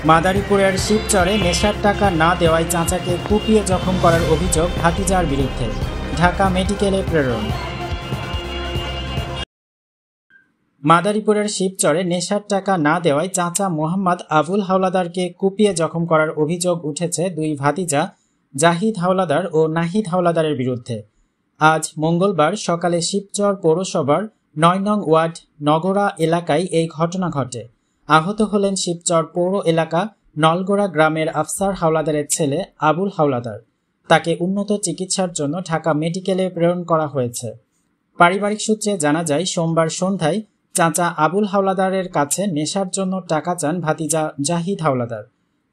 মাদারীপুরের শিবচরে নেশার টাকা না দেওয়ায় চাচাকে কুপিয়ে জখম করার অভিযোগ ভাতিজার বিরুদ্ধে। ঢাকা মেডিকেলে প্রেরণ। মাদারীপুরের শিবচরে নেশার টাকা না দেওয়ায় চাচা মোহাম্মদ আবুল হাওলাদারকে কুপিয়ে জখম করার অভিযোগ উঠেছে দুই ভাতিজা জাহিদ হাওলাদার ও নাহিদ হাওলাদারের বিরুদ্ধে। আজ মঙ্গলবার সকালে শিবচর পৌরসভার ৯ নং ওয়ার্ড নগরা এলাকায় এই ঘটনা ঘটে। আহত হলেন শিবচর পৌর এলাকা নলগোড়া গ্রামের আফসার হাওলাদারের ছেলে আবুল হাওলাদার। তাকে উন্নত চিকিৎসার জন্য ঢাকা মেডিকেলে প্রেরণ করা হয়েছে। পারিবারিক সূত্রে জানা যায়, সোমবার সন্ধ্যায় চাচা আবুল হাওলাদারের কাছে নেশার জন্য টাকা চান ভাতিজা জাহিদ হাওলাদার,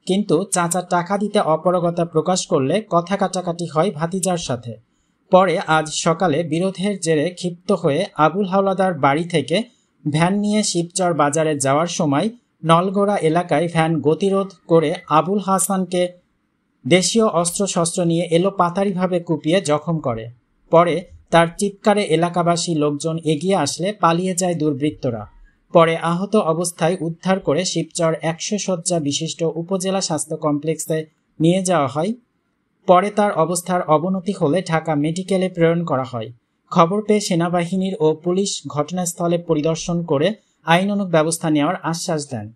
কিন্তু চাচা টাকা দিতে অপারগতা প্রকাশ করলে কথা কাটাকাটি হয় ভাতিজার সাথে। পরে আজ সকালে বিরোধের জেরে ক্ষিপ্ত হয়ে আবুল হাওলাদার বাড়ি থেকে ভ্যান নিয়ে শিবচর বাজারে যাওয়ার সময় নলগোড়া এলাকায় ভ্যান গতিরোধ করে আবুল হাসানকে দেশীয় অস্ত্রশস্ত্র নিয়ে এলোপাতাড়িভাবে কুপিয়ে জখম করে। পরে তার চিৎকারে এলাকাবাসী লোকজন এগিয়ে আসলে পালিয়ে যায় দুর্বৃত্তরা। পরে আহত অবস্থায় উদ্ধার করে শিবচর ১০০ শয্যা বিশিষ্ট উপজেলা স্বাস্থ্য কমপ্লেক্সে নিয়ে যাওয়া হয়। পরে তার অবস্থার অবনতি হলে ঢাকা মেডিকেলে প্রেরণ করা হয়। খবর পেয়ে সেনাবাহিনীর ও পুলিশ ঘটনাস্থলে পরিদর্শন করে আইনানুগ ব্যবস্থা নেওয়ার আশ্বাস দেন।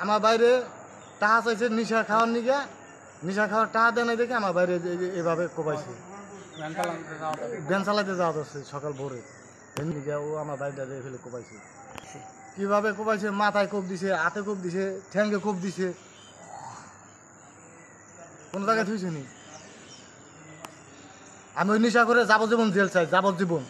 আমার বাইরে টাকা চাইছে নিশা খাওয়ার নিগা, নিশা খাওয়ার টাকা দেয় নাই দেখে আমার বাইরে এভাবে কোপাইছে। ভ্যান চালাইতে যাওয়া হচ্ছে সকাল ভোরে, ও আমার বাইরে ফেলে কোপাইছে। কিভাবে কোপাইছে? মাথায় কোপ দিছে, হাতে কোপ দিছে, ঠ্যাঙ্গে কোপ দিছে, কোন জায়গায় থুইছে নি। আমি ওই নিশা করে যাবজ্জীবন জেল চাই, যাবজ্জীবন।